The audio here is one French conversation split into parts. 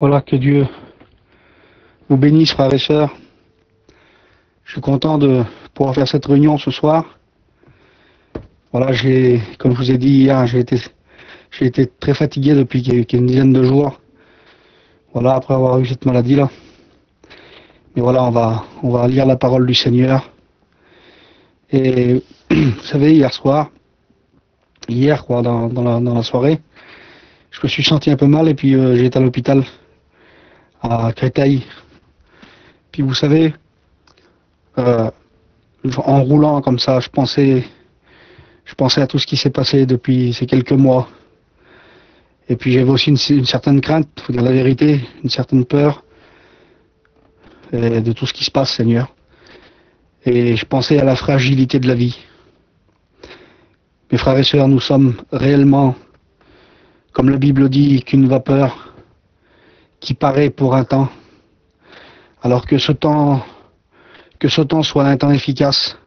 Voilà, que Dieu vous bénisse, frères et sœurs. Je suis content de pouvoir faire cette réunion ce soir. Voilà, comme je vous ai dit hier, j'ai été très fatigué depuis une dizaine de jours. Voilà, après avoir eu cette maladie-là. Mais voilà, on va lire la parole du Seigneur. Et vous savez, hier, quoi, dans la soirée, je me suis senti un peu mal et puis j'ai été à l'hôpital à Créteil. Puis vous savez, euh, en roulant comme ça, je pensais à tout ce qui s'est passé depuis ces quelques mois. Et puis j'avais aussi une certaine crainte, faut dire la vérité, une certaine peur de tout ce qui se passe, Seigneur. Et je pensais à la fragilité de la vie. Mes frères et sœurs, nous sommes réellement, comme la Bible dit, qu'une vapeur qui paraît pour un temps, alors que ce temps soit un temps efficace.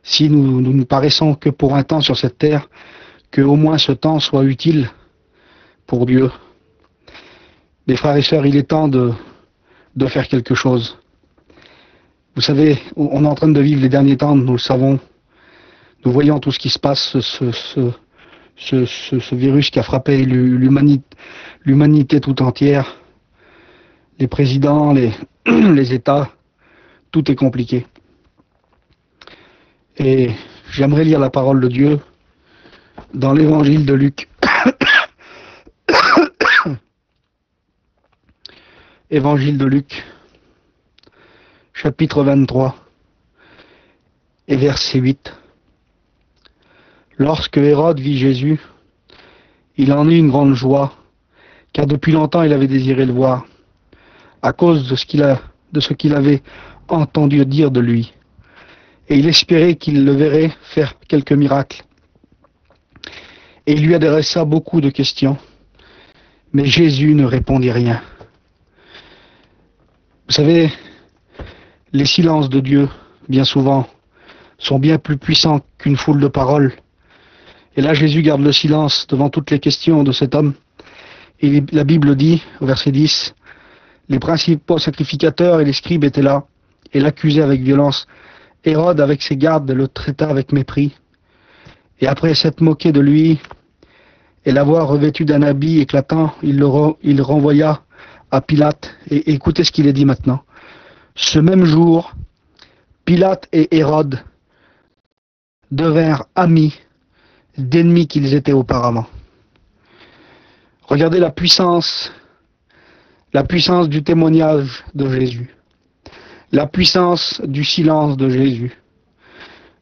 Si nous paraissons que pour un temps sur cette terre, que au moins ce temps soit utile pour Dieu. Mes frères et sœurs, il est temps de faire quelque chose. Vous savez, on est en train de vivre les derniers temps, nous le savons. Nous voyons tout ce qui se passe, ce virus qui a frappé l'humanité tout entière. Les présidents, les États, tout est compliqué. Et j'aimerais lire la parole de Dieu dans l'évangile de Luc. Évangile de Luc, chapitre 23 et verset 8. Lorsque Hérode vit Jésus, il en eut une grande joie, car depuis longtemps il avait désiré le voir, à cause de ce qu'il avait entendu dire de lui. Et il espérait qu'il le verrait faire quelques miracles. Et il lui adressa beaucoup de questions, mais Jésus ne répondit rien. Vous savez, les silences de Dieu, bien souvent, sont bien plus puissants qu'une foule de paroles. Et là, Jésus garde le silence devant toutes les questions de cet homme. Et la Bible dit, au verset 10, les principaux sacrificateurs et les scribes étaient là, et l'accusaient avec violence. Hérode, avec ses gardes, le traita avec mépris. Et après s'être moqué de lui, et l'avoir revêtu d'un habit éclatant, il le renvoya à Pilate. Et écoutez ce qu'il est dit maintenant. Ce même jour, Pilate et Hérode devinrent amis d'ennemis qu'ils étaient auparavant. Regardez la puissance du témoignage de Jésus, la puissance du silence de Jésus.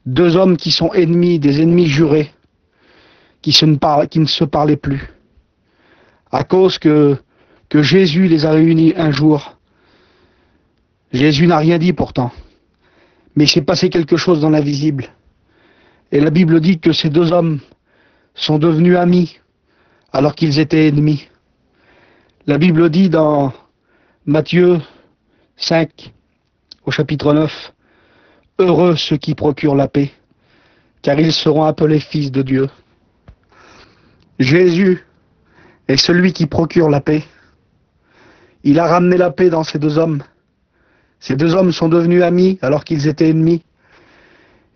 Deux hommes qui sont ennemis, des ennemis jurés, qui ne se parlaient plus, à cause que Jésus les a réunis un jour. Jésus n'a rien dit pourtant, mais il s'est passé quelque chose dans l'invisible. Et la Bible dit que ces deux hommes sont devenus amis alors qu'ils étaient ennemis. La Bible dit dans Matthieu 5, au chapitre 9, « Heureux ceux qui procurent la paix, car ils seront appelés fils de Dieu. » Jésus est celui qui procure la paix. Il a ramené la paix dans ces deux hommes. Ces deux hommes sont devenus amis alors qu'ils étaient ennemis.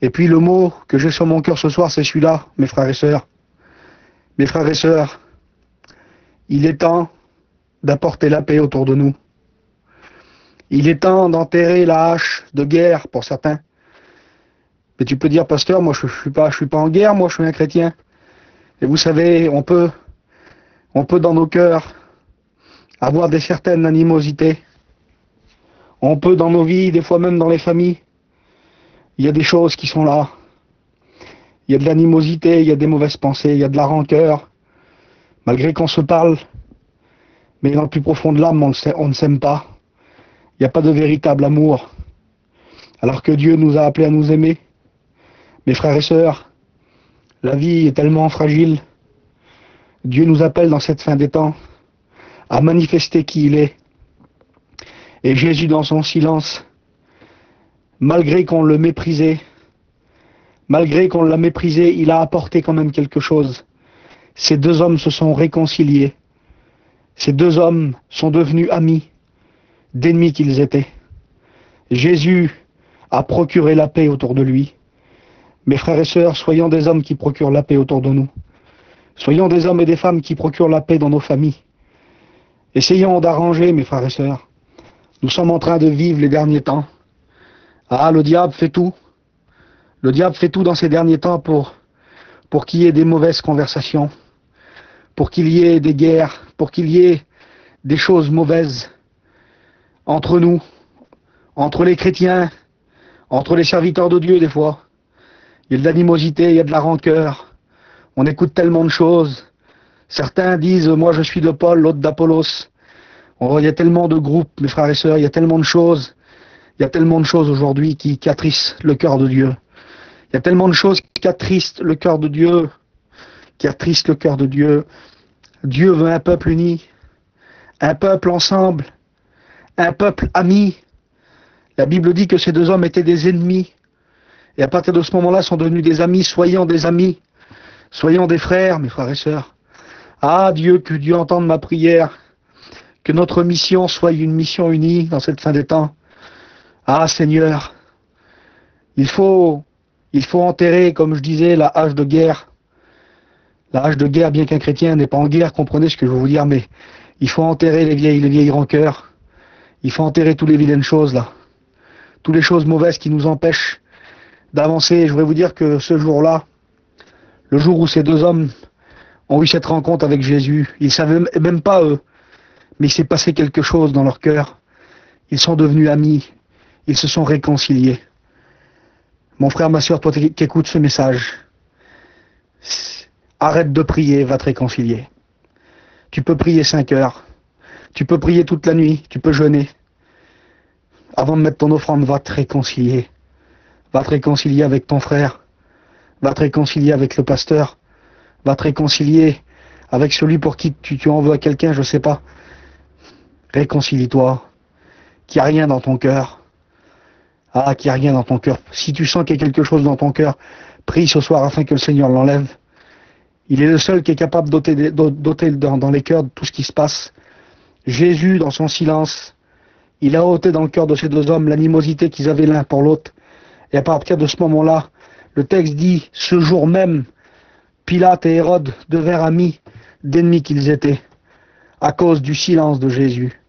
Et puis le mot que j'ai sur mon cœur ce soir, c'est celui-là, mes frères et sœurs. Mes frères et sœurs, il est temps d'apporter la paix autour de nous. Il est temps d'enterrer la hache de guerre pour certains. Mais tu peux dire, pasteur, moi je suis pas en guerre, moi je suis un chrétien. Et vous savez, on peut dans nos cœurs avoir des certaines animosités. On peut dans nos vies, des fois même dans les familles, il y a des choses qui sont là. Il y a de l'animosité, il y a des mauvaises pensées, il y a de la rancœur. Malgré qu'on se parle, mais dans le plus profond de l'âme, on ne s'aime pas. Il n'y a pas de véritable amour. Alors que Dieu nous a appelés à nous aimer. Mes frères et sœurs, la vie est tellement fragile. Dieu nous appelle dans cette fin des temps à manifester qui il est. Et Jésus, dans son silence, malgré qu'on l'a méprisé, il a apporté quand même quelque chose. Ces deux hommes se sont réconciliés. Ces deux hommes sont devenus amis d'ennemis qu'ils étaient. Jésus a procuré la paix autour de lui. Mes frères et sœurs, soyons des hommes qui procurent la paix autour de nous. Soyons des hommes et des femmes qui procurent la paix dans nos familles. Essayons d'arranger, mes frères et sœurs. Nous sommes en train de vivre les derniers temps. Ah, le diable fait tout. Le diable fait tout dans ces derniers temps pour qu'il y ait des mauvaises conversations, pour qu'il y ait des guerres, pour qu'il y ait des choses mauvaises entre nous, entre les chrétiens, entre les serviteurs de Dieu des fois. Il y a de l'animosité, il y a de la rancœur. On écoute tellement de choses. Certains disent, moi je suis de Paul, l'autre d'Apollos. Il y a tellement de groupes, mes frères et sœurs, il y a tellement de choses. Il y a tellement de choses aujourd'hui qui attristent le cœur de Dieu. Il y a tellement de choses qui attristent le cœur de Dieu, qui attristent le cœur de Dieu. Dieu veut un peuple uni, un peuple ensemble, un peuple ami. La Bible dit que ces deux hommes étaient des ennemis. Et à partir de ce moment-là, sont devenus des amis. Soyons des amis. Soyons des frères, mes frères et sœurs. Ah Dieu, que Dieu entende ma prière. Que notre mission soit une mission unie dans cette fin des temps. Ah Seigneur, il faut enterrer, comme je disais, la hache de guerre. La hache de guerre, bien qu'un chrétien n'est pas en guerre, comprenez ce que je veux vous dire, mais il faut enterrer les vieilles rancœurs. Il faut enterrer toutes les vilaines choses là. Toutes les choses mauvaises qui nous empêchent d'avancer. Je voudrais vous dire que ce jour-là, le jour où ces deux hommes ont eu cette rencontre avec Jésus, ils ne savaient même pas eux, mais il s'est passé quelque chose dans leur cœur. Ils sont devenus amis, ils se sont réconciliés. Mon frère, ma soeur, toi qui écoutes ce message, arrête de prier, va te réconcilier. Tu peux prier 5 heures, tu peux prier toute la nuit, tu peux jeûner. Avant de mettre ton offrande, va te réconcilier. Va te réconcilier avec ton frère, va te réconcilier avec le pasteur, va te réconcilier avec celui pour qui tu envoies quelqu'un, je sais pas. Réconcilie-toi, qu'il n'y a rien dans ton cœur. Ah, qu'il n'y a rien dans ton cœur. Si tu sens qu'il y a quelque chose dans ton cœur, prie ce soir afin que le Seigneur l'enlève. Il est le seul qui est capable d'ôter dans les cœurs de tout ce qui se passe. Jésus, dans son silence, il a ôté dans le cœur de ces deux hommes l'animosité qu'ils avaient l'un pour l'autre. Et à partir de ce moment-là, le texte dit, ce jour même, Pilate et Hérode devinrent amis d'ennemis qu'ils étaient, à cause du silence de Jésus.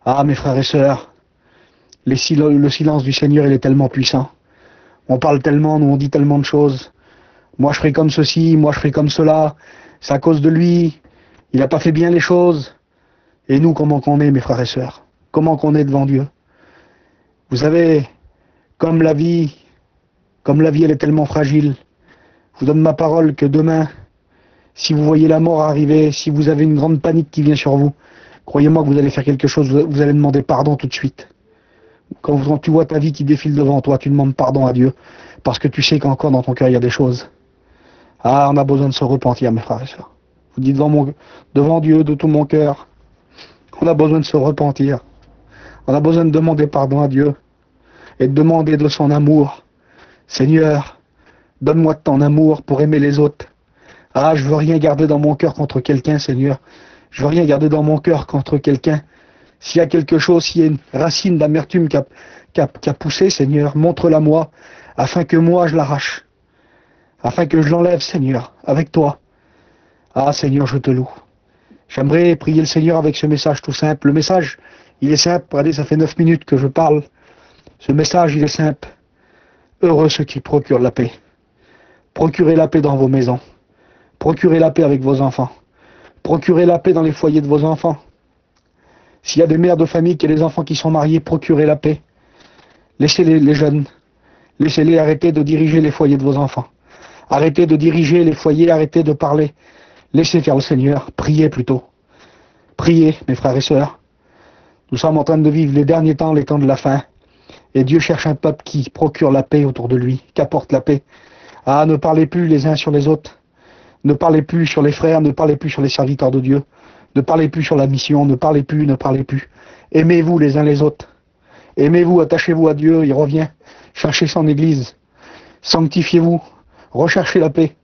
Ah, mes frères et sœurs, le silence du Seigneur, il est tellement puissant. On parle tellement, nous on dit tellement de choses. Moi je ferai comme ceci, moi je ferai comme cela. C'est à cause de lui. Il n'a pas fait bien les choses. Et nous, comment qu'on est, mes frères et sœurs? Comment qu'on est devant Dieu? Vous savez, comme la vie, elle est tellement fragile. Je vous donne ma parole que demain, si vous voyez la mort arriver, si vous avez une grande panique qui vient sur vous, croyez-moi que vous allez faire quelque chose, vous allez demander pardon tout de suite. Quand tu vois ta vie qui défile devant toi, tu demandes pardon à Dieu, parce que tu sais qu'encore dans ton cœur, il y a des choses. Ah, on a besoin de se repentir, mes frères et sœurs. Je vous dis devant Dieu, de tout mon cœur, on a besoin de se repentir. On a besoin de demander pardon à Dieu, et de demander de son amour. Seigneur, donne-moi de ton amour pour aimer les autres. Ah, je veux rien garder dans mon cœur contre quelqu'un, Seigneur. Je veux rien garder dans mon cœur contre quelqu'un. S'il y a quelque chose, s'il y a une racine d'amertume qui a poussé, Seigneur, montre-la moi, afin que moi je l'arrache. Afin que je l'enlève, Seigneur, avec toi. Ah, Seigneur, je te loue. J'aimerais prier le Seigneur avec ce message tout simple. Le message, il est simple. Regardez, ça fait 9 minutes que je parle. Ce message, il est simple. Heureux ceux qui procurent la paix. Procurez la paix dans vos maisons. Procurez la paix avec vos enfants. Procurez la paix dans les foyers de vos enfants. S'il y a des mères de famille et des enfants qui sont mariés, procurez la paix. Laissez les jeunes. Laissez-les arrêter de diriger les foyers de vos enfants. Arrêtez de diriger les foyers, arrêtez de parler. Laissez faire le Seigneur. Priez plutôt. Priez, mes frères et sœurs. Nous sommes en train de vivre les derniers temps, les temps de la fin. Et Dieu cherche un peuple qui procure la paix autour de lui, qui apporte la paix. Ah, ne parlez plus les uns sur les autres. Ne parlez plus sur les frères, ne parlez plus sur les serviteurs de Dieu. Ne parlez plus sur la mission, ne parlez plus. Aimez-vous les uns les autres. Aimez-vous, attachez-vous à Dieu, il revient. Cherchez son Église. Sanctifiez-vous. Recherchez la paix.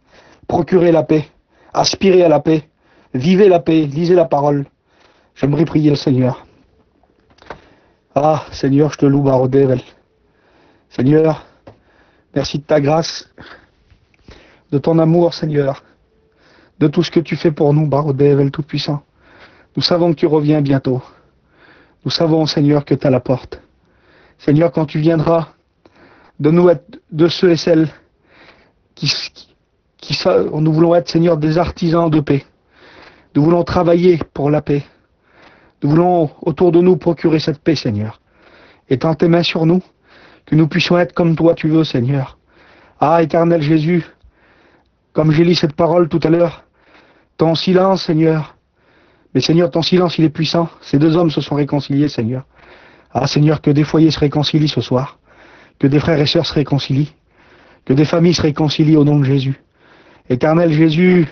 Procurez la paix. Aspirez à la paix. Vivez la paix. Lisez la parole. J'aimerais prier le Seigneur. Ah, Seigneur, je te loue, Barodevel. Seigneur, merci de ta grâce, de ton amour, Seigneur, de tout ce que tu fais pour nous, Barodevel Tout-Puissant. Nous savons que tu reviens bientôt. Nous savons, Seigneur, que tu as la porte. Seigneur, quand tu viendras, de nous être de ceux et celles nous voulons être, Seigneur, des artisans de paix. Nous voulons travailler pour la paix. Nous voulons autour de nous procurer cette paix, Seigneur. Étends tes mains sur nous, que nous puissions être comme toi tu veux, Seigneur. Ah, éternel Jésus, comme j'ai lu cette parole tout à l'heure, ton silence, Seigneur. Mais Seigneur, ton silence, il est puissant. Ces deux hommes se sont réconciliés, Seigneur. Ah, Seigneur, que des foyers se réconcilient ce soir. Que des frères et sœurs se réconcilient. Que des familles se réconcilient au nom de Jésus. Éternel Jésus,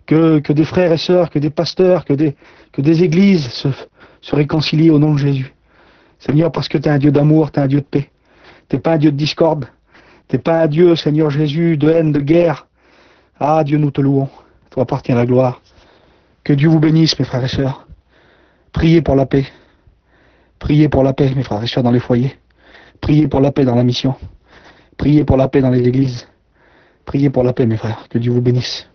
que des frères et sœurs, que des pasteurs, que des églises se réconcilient au nom de Jésus. Seigneur, parce que tu es un Dieu d'amour, tu es un Dieu de paix. Tu n'es pas un Dieu de discorde. Tu n'es pas un Dieu, Seigneur Jésus, de haine, de guerre. Ah, Dieu, nous te louons. Toi appartient la gloire. Que Dieu vous bénisse, mes frères et sœurs. Priez pour la paix. Priez pour la paix, mes frères et sœurs, dans les foyers. Priez pour la paix dans la mission. Priez pour la paix dans les églises. Priez pour la paix, mes frères. Que Dieu vous bénisse.